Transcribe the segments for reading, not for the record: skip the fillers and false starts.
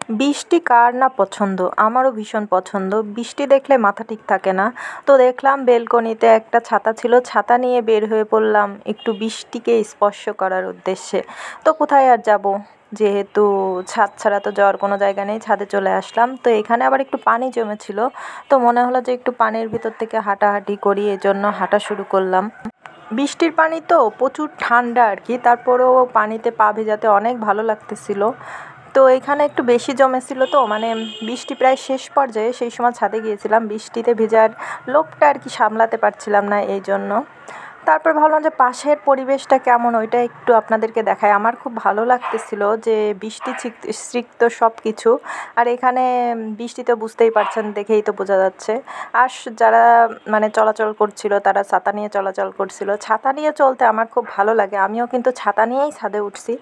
বৃষ্টি কার না পছন্দ, আমারও ভীষণ পছন্দ। বৃষ্টি দেখলে মাথা ঠিক থাকে না। তো দেখলাম বেলকনিতে একটা ছাতা ছিল, ছাতা নিয়ে বের হয়ে পড়লাম একটু বৃষ্টিকে স্পর্শ করার উদ্দেশ্যে। তো কোথায় আর যাব, যেহেতু ছাদ ছাড়া তো যাওয়ার কোনো জায়গা নেই, ছাদে চলে আসলাম। তো এখানে আবার একটু পানি জমেছিল, তো মনে হলো যে একটু পানির ভিতর থেকে হাঁটাহাঁটি করি, এজন্য হাঁটা শুরু করলাম। বৃষ্টির পানি তো প্রচুর ঠান্ডা আর কি, তারপরেও পানিতে পা ভেজাতে অনেক ভালো লাগতেছিল। তো এখানে একটু বেশি জমেছিল, তো মানে বৃষ্টি প্রায় শেষ পর্যায়ে, সেই সময় ছাদে গিয়েছিলাম, বৃষ্টিতে ভেজার লোভটা আর কি সামলাতে পারছিলাম না, এই জন্য। তারপর ভাবলাম যে পাশের পরিবেশটা কেমন ওইটা একটু আপনাদেরকে দেখাই। আমার খুব ভালো লাগতেছিল যে বৃষ্টি সিক্ত সব কিছু। আর এখানে বৃষ্টিতে বুঝতেই পারছেন, দেখেই তো বোঝা যাচ্ছে। আর যারা মানে চলাচল করছিল তারা ছাতা নিয়ে চলাচল করছিল। ছাতা নিয়ে চলতে আমার খুব ভালো লাগে, আমিও কিন্তু ছাতা নিয়েই ছাদে উঠছি।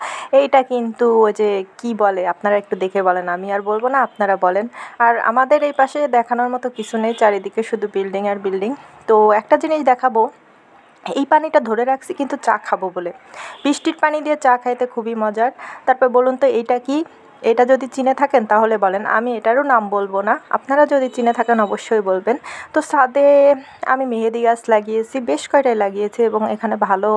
এইটা কিন্তু ওই যে কি বলে, আপনারা একটু দেখে বলেন, আমি আর বলবো না, আপনারা বলেন। আর আমাদের এই পাশে দেখানোর মতো কিছু নেই, চারিদিকে শুধু বিল্ডিং আর বিল্ডিং। তো একটা জিনিস দেখাবো, এই পানিটা ধরে রাখছি কিন্তু চা খাবো বলে। বৃষ্টির পানি দিয়ে চা খাইতে খুবই মজার। তারপর বলুন তো এইটা কি? এটা যদি চিনে থাকেন তাহলে বলেন, আমি এটারও নাম বলবো না, আপনারা যদি চিনে থাকেন অবশ্যই বলবেন। তো ছাদে আমি মেহেদি গাছ লাগিয়েছি, বেশ কয়টাই লাগিয়েছি, এবং এখানে ভালো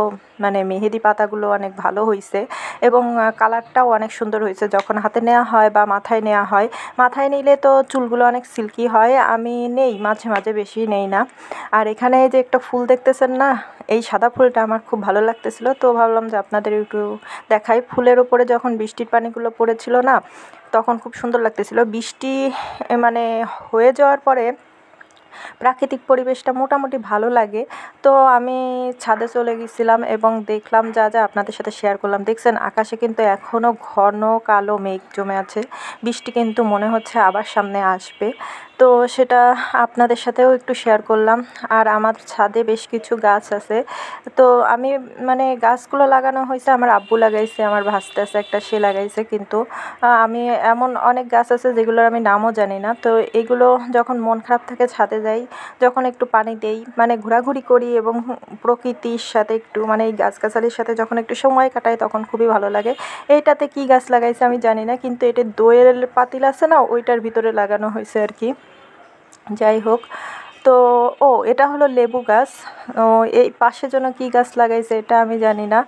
মানে মেহেদি পাতাগুলো অনেক ভালো হয়েছে, এবং কালারটাও অনেক সুন্দর হয়েছে যখন হাতে নেওয়া হয় বা মাথায় নেওয়া হয়। মাথায় নিলে তো চুলগুলো অনেক সিল্কি হয়, আমি নেই মাঝে মাঝে, বেশি নেই না। আর এখানে যে একটা ফুল দেখতেছেন না, এই সাদা ফুলটা আমার খুব ভালো লাগতেছিল, তো ভাবলাম যে আপনাদের একটু দেখাই। ফুলের ওপরে যখন বৃষ্টির পানিগুলো পড়েছিল না, তখন খুব সুন্দর লাগতেছিল। বৃষ্টি মানে হয়ে যাওয়ার পরে প্রাকৃতিক পরিবেশটা মোটামুটি ভালো লাগে। তো আমি ছাদে চলে গেছিলাম এবং দেখলাম যা যা আপনাদের সাথে শেয়ার করলাম। দেখছেন আকাশে কিন্তু এখনও ঘন কালো মেঘ জমে আছে, বৃষ্টি কিন্তু মনে হচ্ছে আবার সামনে আসবে। তো সেটা আপনাদের সাথেও একটু শেয়ার করলাম। আর আমার ছাদে বেশ কিছু গাছ আছে, তো আমি মানে গাছগুলো লাগানো হয়েছে, আমার আব্বু লাগাইছে, আমার ভাস্তে আছে একটা, সে লাগাইছে। কিন্তু আমি এমন অনেক গাছ আছে যেগুলোর আমি নামও জানি না। তো এগুলো যখন মন খারাপ থাকে ছাদে যাই, যখন একটু পানি দেই, মানে ঘোরাঘুরি করি এবং প্রকৃতির সাথে একটু মানে এই গাছগাছালির সাথে যখন একটু সময় কাটাই, তখন খুবই ভালো লাগে। এইটাতে কি গাছ লাগাইছে আমি জানি না, কিন্তু এটা দইয়ের পাতিল আছে না, ওইটার ভিতরে লাগানো হয়েছে আর কি। যাই হোক, তো এটা হলো লেবু গাছ। এই পাশে যেন কী গাছ লাগাইছে এটা আমি জানি না।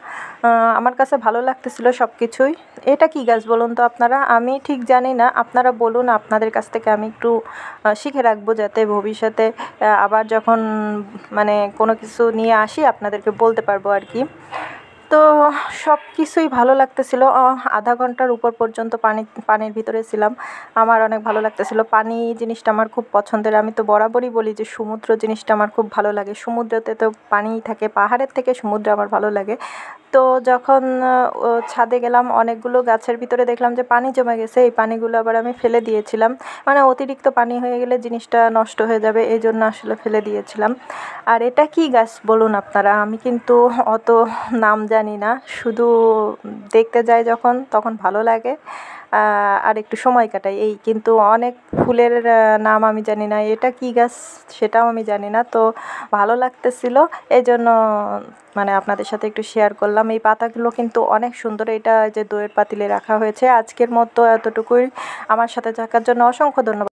আমার কাছে ভালো লাগতেছিল সব কিছুই। এটা কী গাছ বলুন তো আপনারা, আমি ঠিক জানি না, আপনারা বলুন, আপনাদের কাছ থেকে আমি একটু শিখে রাখবো, যাতে ভবিষ্যতে আবার যখন মানে কোনো কিছু নিয়ে আসি আপনাদেরকে বলতে পারবো আর কি। তো সব কিছুই ভালো লাগতেছিল। আধা ঘন্টার উপর পর্যন্ত পানির ভিতরে ছিলাম, আমার অনেক ভালো লাগতেছিল। পানি জিনিসটা আমার খুব পছন্দের, আমি তো বরাবরই বলি যে সমুদ্র জিনিসটা আমার খুব ভালো লাগে। সমুদ্রতে তো পানিই থাকে, পাহাড়ের থেকে সমুদ্র আমার ভালো লাগে। তো যখন ছাদে গেলাম, অনেকগুলো গাছের ভিতরে দেখলাম যে পানি জমে গেছে, এই পানিগুলো আবার আমি ফেলে দিয়েছিলাম। মানে অতিরিক্ত পানি হয়ে গেলে জিনিসটা নষ্ট হয়ে যাবে, এই জন্য আসলে ফেলে দিয়েছিলাম। আর এটা কি গাছ বলুন আপনারা, আমি কিন্তু অত নাম জানি না, শুধু দেখতে যাই যখন, তখন ভালো লাগে আর একটু সময় কাটাই এই। কিন্তু অনেক ফুলের নাম আমি জানি না, এটা কি গাছ সেটাও আমি জানি না। তো ভালো লাগতেছিল, এই জন্য মানে আপনাদের সাথে একটু শেয়ার করলাম। এই পাতাগুলো কিন্তু অনেক সুন্দর, এটা যে দইয়ের পাতিলে রাখা হয়েছে। আজকের মতো এতটুকুই, আমার সাথে থাকার জন্য অসংখ্য ধন্যবাদ।